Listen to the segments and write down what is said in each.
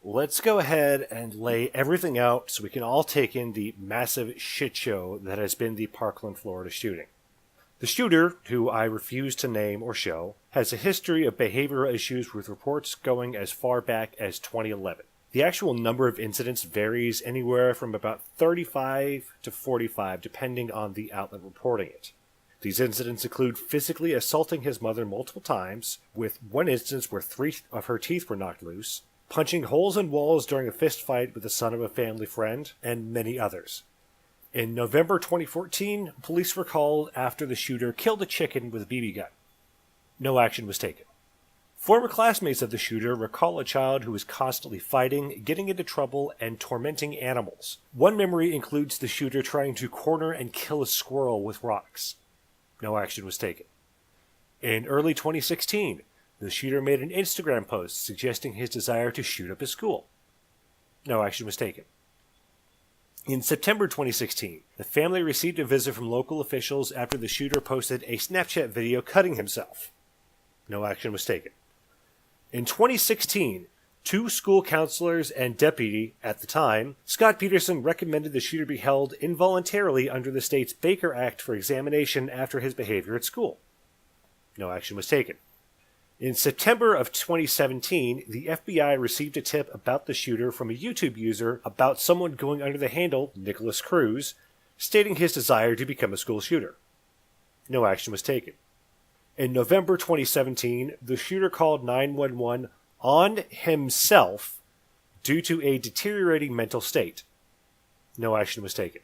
let's go ahead and lay everything out so we can all take in the massive shit show that has been the Parkland, Florida shooting. The shooter, who I refuse to name or show, has a history of behavioral issues with reports going as far back as 2011. The actual number of incidents varies anywhere from about 35 to 45 depending on the outlet reporting it. These incidents include physically assaulting his mother multiple times, with one instance where 3 of her teeth were knocked loose, punching holes in walls during a fist fight with the son of a family friend, and many others. In November 2014, police were called after the shooter killed a chicken with a BB gun. No action was taken. Former classmates of the shooter recall a child who was constantly fighting, getting into trouble, and tormenting animals. One memory includes the shooter trying to corner and kill a squirrel with rocks. No action was taken. In early 2016, the shooter made an Instagram post suggesting his desire to shoot up his school. No action was taken. In September 2016, the family received a visit from local officials after the shooter posted a Snapchat video cutting himself. No action was taken. In 2016, 2 school counselors and deputy at the time, Scott Peterson, recommended the shooter be held involuntarily under the state's Baker Act for examination after his behavior at school. No action was taken. In September of 2017, the FBI received a tip about the shooter from a YouTube user about someone going under the handle Nicholas Cruz, stating his desire to become a school shooter. No action was taken. In November 2017, the shooter called 911 on himself due to a deteriorating mental state. No action was taken.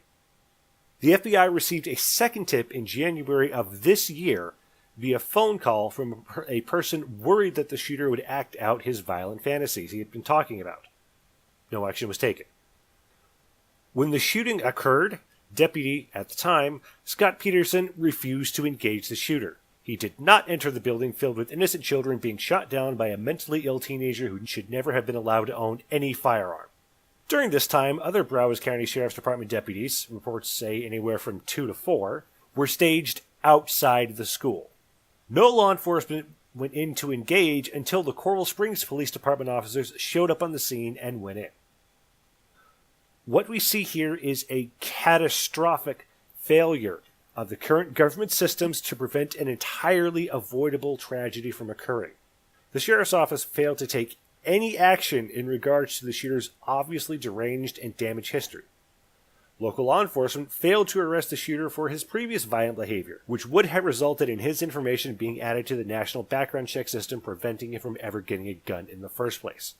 The FBI received a second tip in January of this year via phone call from a person worried that the shooter would act out his violent fantasies he had been talking about. No action was taken. When the shooting occurred, deputy at the time, Scott Peterson, refused to engage the shooter. He did not enter the building filled with innocent children being shot down by a mentally ill teenager who should never have been allowed to own any firearm. During this time, other Broward County Sheriff's Department deputies, reports say anywhere from 2 to 4, were staged outside the school. No law enforcement went in to engage until the Coral Springs Police Department officers showed up on the scene and went in. What we see here is a catastrophic failure of the current government systems to prevent an entirely avoidable tragedy from occurring. The sheriff's office failed to take any action in regards to the shooter's obviously deranged and damaged history. Local law enforcement failed to arrest the shooter for his previous violent behavior, which would have resulted in his information being added to the national background check system, preventing him from ever getting a gun in the first place.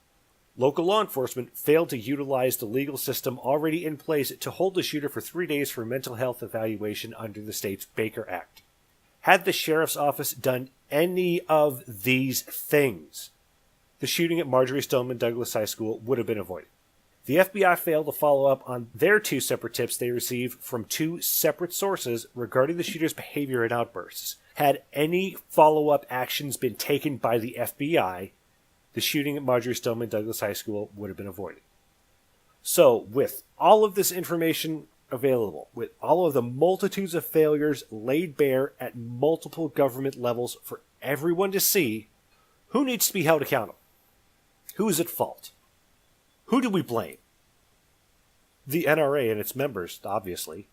Local law enforcement failed to utilize the legal system already in place to hold the shooter for 3 days for mental health evaluation under the state's Baker Act. Had the sheriff's office done any of these things, the shooting at Marjory Stoneman Douglas High School would have been avoided. The FBI failed to follow up on their 2 separate tips they received from 2 separate sources regarding the shooter's behavior and outbursts. Had any follow-up actions been taken by the FBI, the shooting at Marjory Stoneman Douglas High School would have been avoided. So, with all of this information available, with all of the multitudes of failures laid bare at multiple government levels for everyone to see, who needs to be held accountable? Who is at fault? Who do we blame? The NRA and its members, obviously.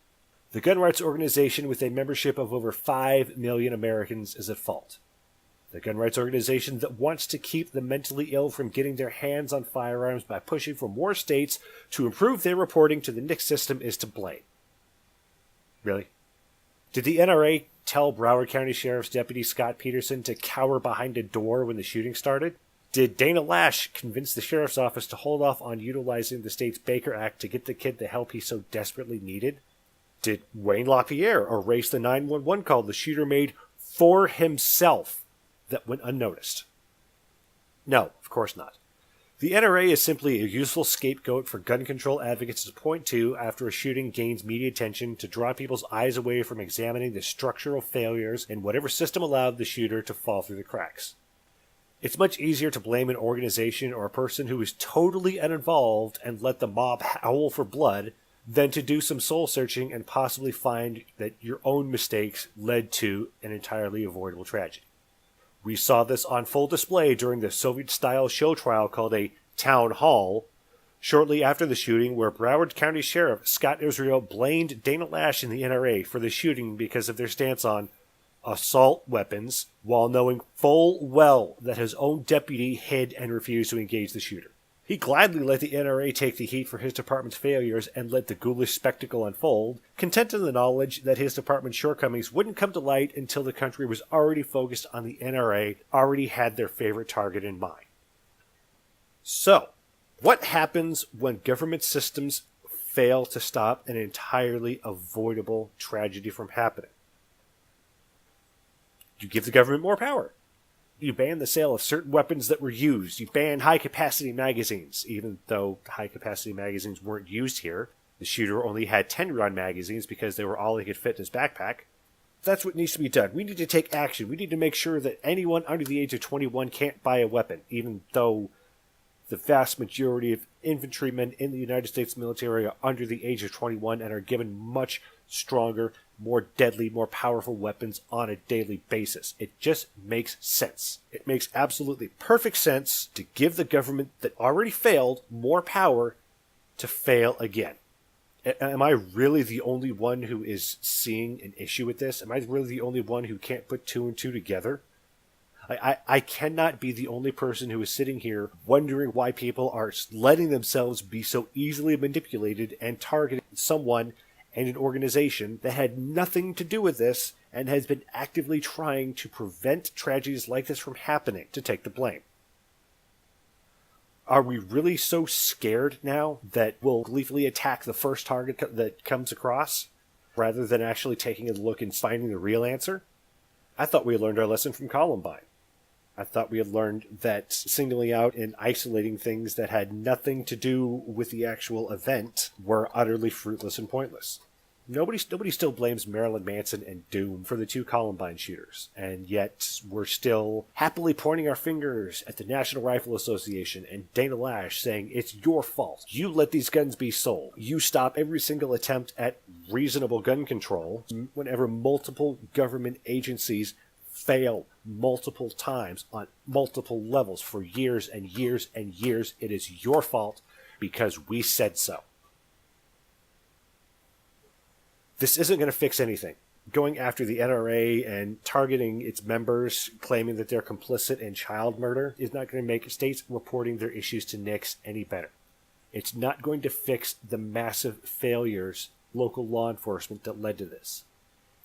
The gun rights organization with a membership of over 5 million Americans is at fault. The gun rights organization that wants to keep the mentally ill from getting their hands on firearms by pushing for more states to improve their reporting to the NICS system is to blame. Really? Did the NRA tell Broward County Sheriff's Deputy Scott Peterson to cower behind a door when the shooting started? Did Dana Lash convince the sheriff's office to hold off on utilizing the state's Baker Act to get the kid the help he so desperately needed? Did Wayne LaPierre erase the 911 call the shooter made for himself that went unnoticed? No, of course not. The NRA is simply a useful scapegoat for gun control advocates to point to after a shooting gains media attention to draw people's eyes away from examining the structural failures in whatever system allowed the shooter to fall through the cracks. It's much easier to blame an organization or a person who is totally uninvolved and let the mob howl for blood than to do some soul searching and possibly find that your own mistakes led to an entirely avoidable tragedy. We saw this on full display during the Soviet-style show trial called a town hall shortly after the shooting, where Broward County Sheriff Scott Israel blamed Dana Lash and the NRA for the shooting because of their stance on assault weapons, while knowing full well that his own deputy hid and refused to engage the shooter. He gladly let the NRA take the heat for his department's failures and let the ghoulish spectacle unfold, content in the knowledge that his department's shortcomings wouldn't come to light until the country was already focused on the NRA, already had their favorite target in mind. So, what happens when government systems fail to stop an entirely avoidable tragedy from happening? You give the government more power. You ban the sale of certain weapons that were used. You ban high-capacity magazines, even though high-capacity magazines weren't used here. The shooter only had 10-round magazines because they were all he could fit in his backpack. That's what needs to be done. We need to take action. We need to make sure that anyone under the age of 21 can't buy a weapon, even though the vast majority of infantrymen in the United States military are under the age of 21 and are given much stronger, more deadly, more powerful weapons on a daily basis. It just makes sense. It makes absolutely perfect sense to give the government that already failed more power to fail again. Am I really the only one who is seeing an issue with this? Am I really the only one who can't put two and two together? I cannot be the only person who is sitting here wondering why people are letting themselves be so easily manipulated and targeting someone and an organization that had nothing to do with this and has been actively trying to prevent tragedies like this from happening, to take the blame. Are we really so scared now that we'll gleefully attack the first target that comes across, rather than actually taking a look and finding the real answer? I thought we had learned our lesson from Columbine. I thought we had learned that singling out and isolating things that had nothing to do with the actual event were utterly fruitless and pointless. Nobody still blames Marilyn Manson and Doom for the two Columbine shooters, and yet we're still happily pointing our fingers at the National Rifle Association and Dana Lash saying, it's your fault. You let these guns be sold. You stop every single attempt at reasonable gun control whenever multiple government agencies fail multiple times on multiple levels for years and years and years. It is your fault because we said so. This isn't going to fix anything. Going after the NRA and targeting its members, claiming that they're complicit in child murder, is not going to make states reporting their issues to NICS any better. It's not going to fix the massive failures local law enforcement that led to this.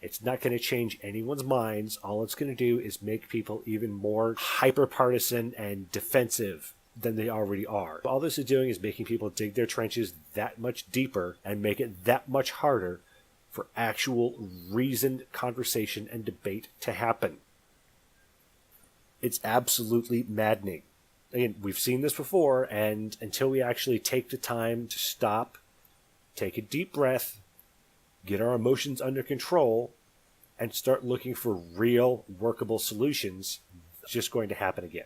It's not going to change anyone's minds. All it's going to do is make people even more hyper-partisan and defensive than they already are. All this is doing is making people dig their trenches that much deeper and make it that much harder for actual reasoned conversation and debate to happen. It's absolutely maddening. Again, we've seen this before, and until we actually take the time to stop, take a deep breath, get our emotions under control, and start looking for real, workable solutions, it's just going to happen again.